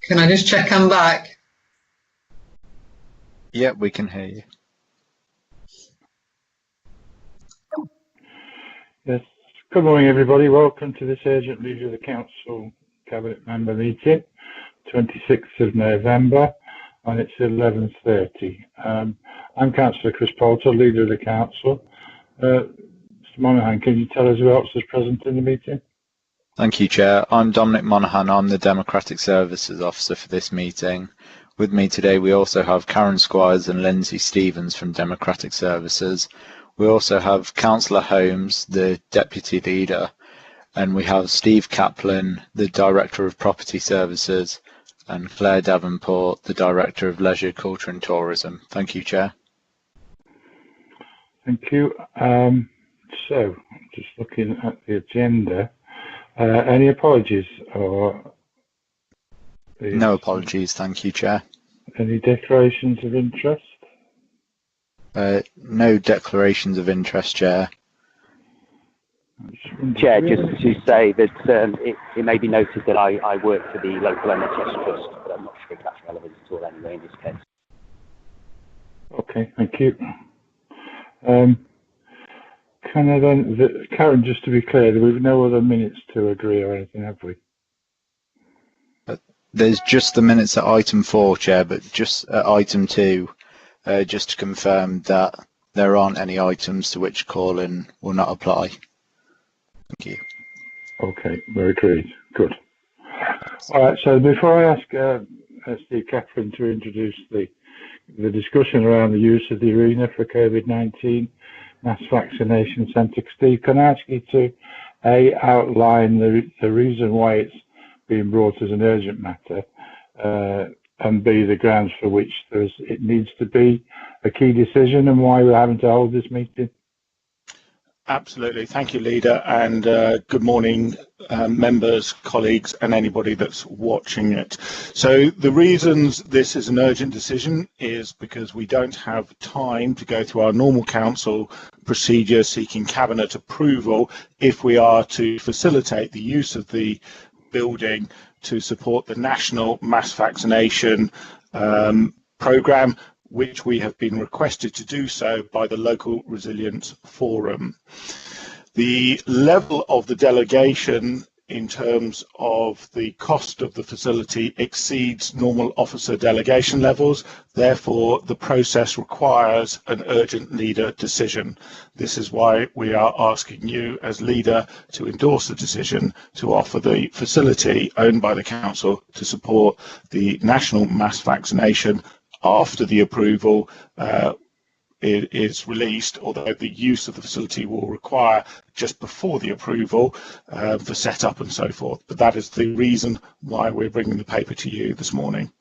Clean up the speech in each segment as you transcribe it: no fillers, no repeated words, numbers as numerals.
Can I just check I'm back? Yeah, we can hear you. Yes. Good morning, everybody. Welcome to this urgent review of the Council Cabinet Member meeting, 26th of November, and it's 11:30. I'm Councillor Chris Poulter, Leader of the Council. Mr Monaghan, can you tell us who else is present in the meeting? Thank you, Chair. I'm Dominic Monaghan. I'm the Democratic Services Officer for this meeting. With me today, we also have Karen Squires and Lindsay Stevens from Democratic Services. We also have Councillor Holmes, the Deputy Leader, and we have Steve Kaplan, the Director of Property Services, and Claire Davenport, the Director of Leisure, Culture and Tourism. Thank you, Chair. Thank you. So, just looking at the agenda, any apologies or? No apologies, thank you, Chair. Any declarations of interest? No declarations of interest, Chair. Chair, just to say that it may be noted that I work for the local NHS Trust, but I'm not sure if that's relevant at all anyway in this case. Okay, thank you. Can I then, Karen, just to be clear, we've no other minutes to agree or anything, have we? There's just the minutes at item 4, Chair, but just at item 2, just to confirm that there aren't any items to which call-in will not apply. Thank you. Okay, very agreed. Good. All right, so before I ask Steve Kaplan to introduce the discussion around the use of the arena for COVID-19 mass vaccination centre, Steve, can I ask you to outline the reason why it's being brought as an urgent matter, and B, the grounds for which it needs to be a key decision and why we're having to hold this meeting? Absolutely. Thank you, Leader, and good morning, members, colleagues, and anybody that's watching it. So the reasons this is an urgent decision is because we don't have time to go through our normal council procedure seeking cabinet approval if we are to facilitate the use of the building to support the national mass vaccination programme, which we have been requested to do so by the Local Resilience Forum. The level of the delegation in terms of the cost of the facility exceeds normal officer delegation levels. Therefore, the process requires an urgent leader decision. This is why we are asking you as leader to endorse the decision to offer the facility owned by the council to support the national mass vaccination after the approval is released, although the use of the facility will require just before the approval for setup and so forth. But that is the reason why we're bringing the paper to you this morning.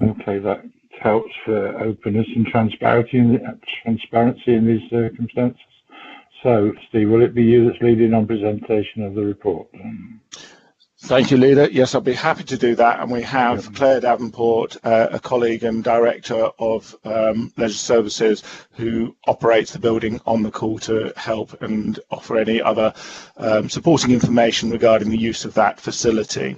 Okay, that helps for openness and transparency in these circumstances. So, Steve, will it be you that's leading on presentation of the report? Thank you, Leader. Yes, I'll be happy to do that. And we have Claire Davenport, a colleague and Director of Leisure Services, who operates the building, on the call to help and offer any other supporting information regarding the use of that facility.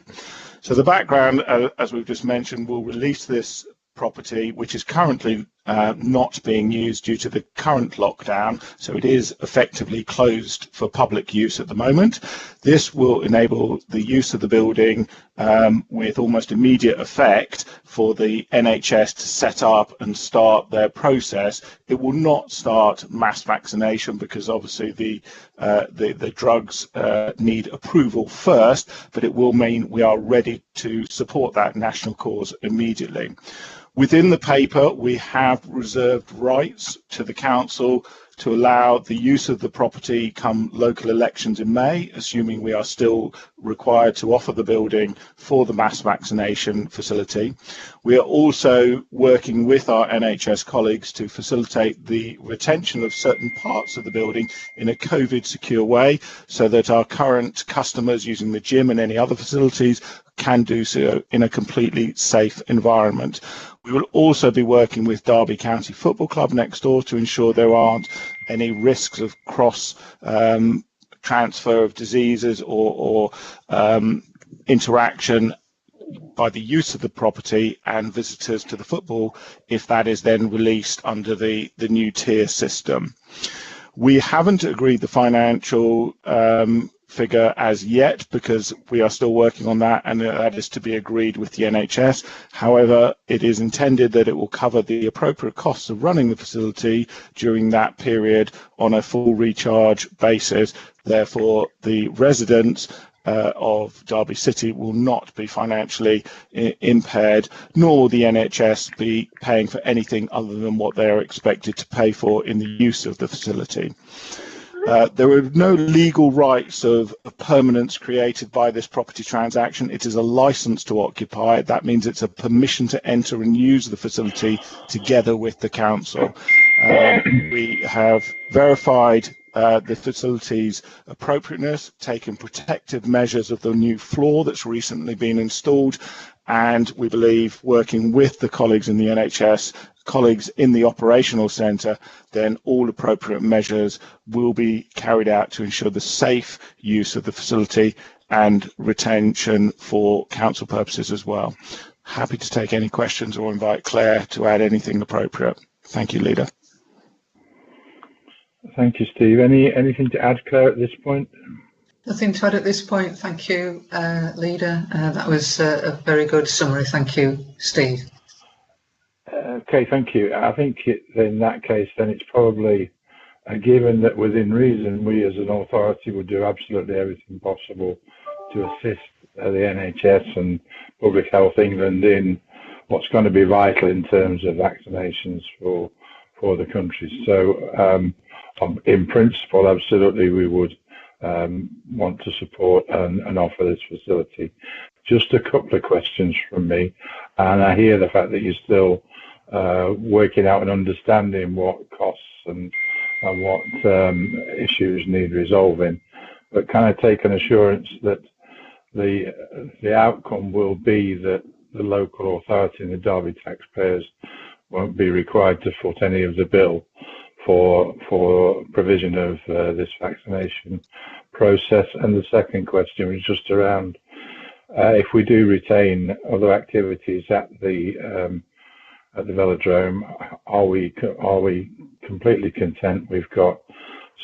So the background, as we've just mentioned, will release this property, which is currently not being used due to the current lockdown, so it is effectively closed for public use at the moment. This will enable the use of the building with almost immediate effect for the NHS to set up and start their process. It will not start mass vaccination because obviously the drugs need approval first, but it will mean we are ready to support that national cause immediately. Within the paper, we have reserved rights to the council to allow the use of the property come local elections in May, assuming we are still required to offer the building for the mass vaccination facility. We are also working with our NHS colleagues to facilitate the retention of certain parts of the building in a COVID secure way so that our current customers using the gym and any other facilities can do so in a completely safe environment. We will also be working with Derby County Football Club next door to ensure there aren't any risks of cross transfer of diseases or interaction by the use of the property and visitors to the football if that is then released under the new tier system. We haven't agreed the financial figure as yet because we are still working on that, and that is to be agreed with the NHS. However, it is intended that it will cover the appropriate costs of running the facility during that period on a full recharge basis. Therefore, the residents of Derby City will not be financially impaired, nor will the NHS be paying for anything other than what they are expected to pay for in the use of the facility. There are no legal rights of permanence created by this property transaction. It is a license to occupy. That means it's a permission to enter and use the facility together with the council. We have verified the facility's appropriateness, taken protective measures of the new floor that's recently been installed, and we believe, working with the colleagues in the NHS, colleagues in the operational centre, then all appropriate measures will be carried out to ensure the safe use of the facility and retention for council purposes as well. Happy to take any questions or invite Claire to add anything appropriate. Thank you, Leader. Thank you, Steve. Anything to add, Claire, at this point? Nothing to add at this point. Thank you, Leader. That was a very good summary. Thank you, Steve. Okay, thank you. I think in that case, then it's probably a given that within reason, we as an authority would do absolutely everything possible to assist the NHS and Public Health England in what's going to be vital in terms of vaccinations for the country. So, in principle, absolutely, we would want to support and offer this facility. Just a couple of questions from me, and I hear the fact that you're still working out and understanding what costs and what issues need resolving, but can I take an assurance that the outcome will be that the local authority and the Derby taxpayers won't be required to foot any of the bill for provision of this vaccination process? And the second question was just around if we do retain other activities at the velodrome, are we completely content we've got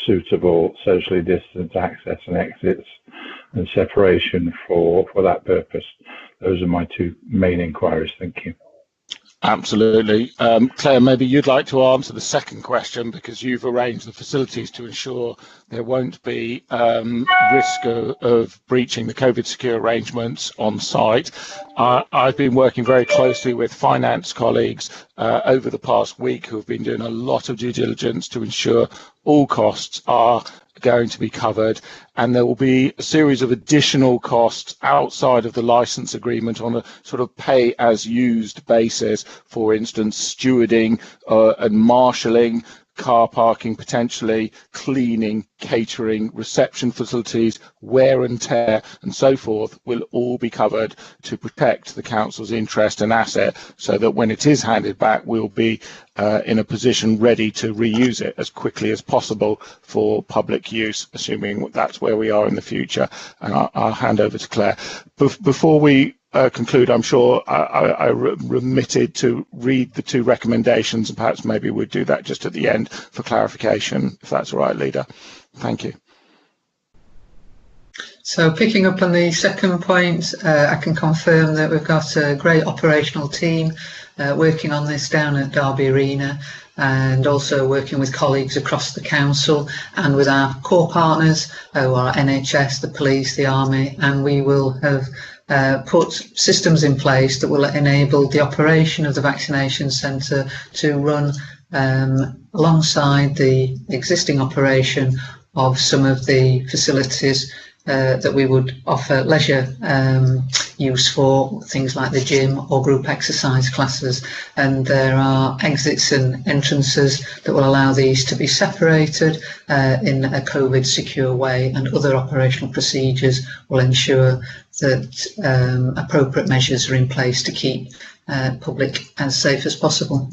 suitable socially distanced access and exits and separation for that purpose? Those are my two main inquiries. Thank you. Absolutely. Claire, maybe you'd like to answer the second question because you've arranged the facilities to ensure there won't be risk of breaching the COVID secure arrangements on site. I've been working very closely with finance colleagues over the past week who have been doing a lot of due diligence to ensure all costs are going to be covered, and there will be a series of additional costs outside of the license agreement on a sort of pay as used basis, for instance stewarding and marshalling, car parking, potentially cleaning, catering, reception facilities, wear and tear and so forth will all be covered to protect the council's interest and asset, so that when it is handed back we'll be in a position ready to reuse it as quickly as possible for public use, assuming that's where we are in the future. And I'll hand over to Claire. Before we conclude, I'm sure I remitted to read the two recommendations, and perhaps maybe we'd do that just at the end for clarification, if that's all right, Leader. Thank you. So picking up on the second point, I can confirm that we've got a great operational team working on this down at Derby Arena, and also working with colleagues across the council and with our core partners who are NHS, the police, the army, and we will have put systems in place that will enable the operation of the vaccination centre to run alongside the existing operation of some of the facilities that we would offer leisure use for, things like the gym or group exercise classes. And there are exits and entrances that will allow these to be separated in a COVID secure way, and other operational procedures will ensure that appropriate measures are in place to keep public as safe as possible.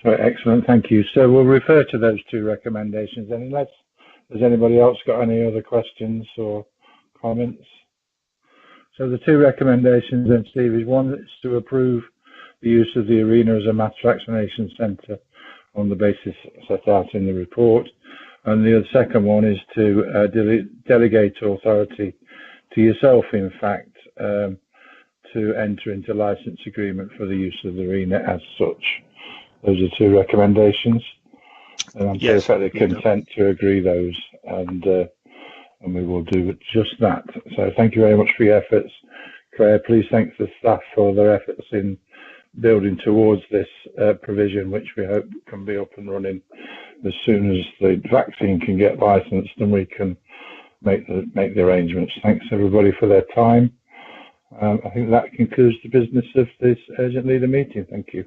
So excellent, thank you. So we'll refer to those two recommendations, and Has anybody else got any other questions or comments? So the two recommendations then, Steve, is one is to approve the use of the arena as a mass vaccination centre on the basis set out in the report. And the second one is to delegate authority to yourself, in fact, to enter into license agreement for the use of the arena as such. Those are two recommendations. And I'm perfectly content to agree those, and we will do just that. So thank you very much for your efforts. Claire, please thank the staff for their efforts in building towards this provision, which we hope can be up and running as soon as the vaccine can get licensed and we can make the arrangements. Thanks everybody for their time. I think that concludes the business of this urgent leader meeting. Thank you.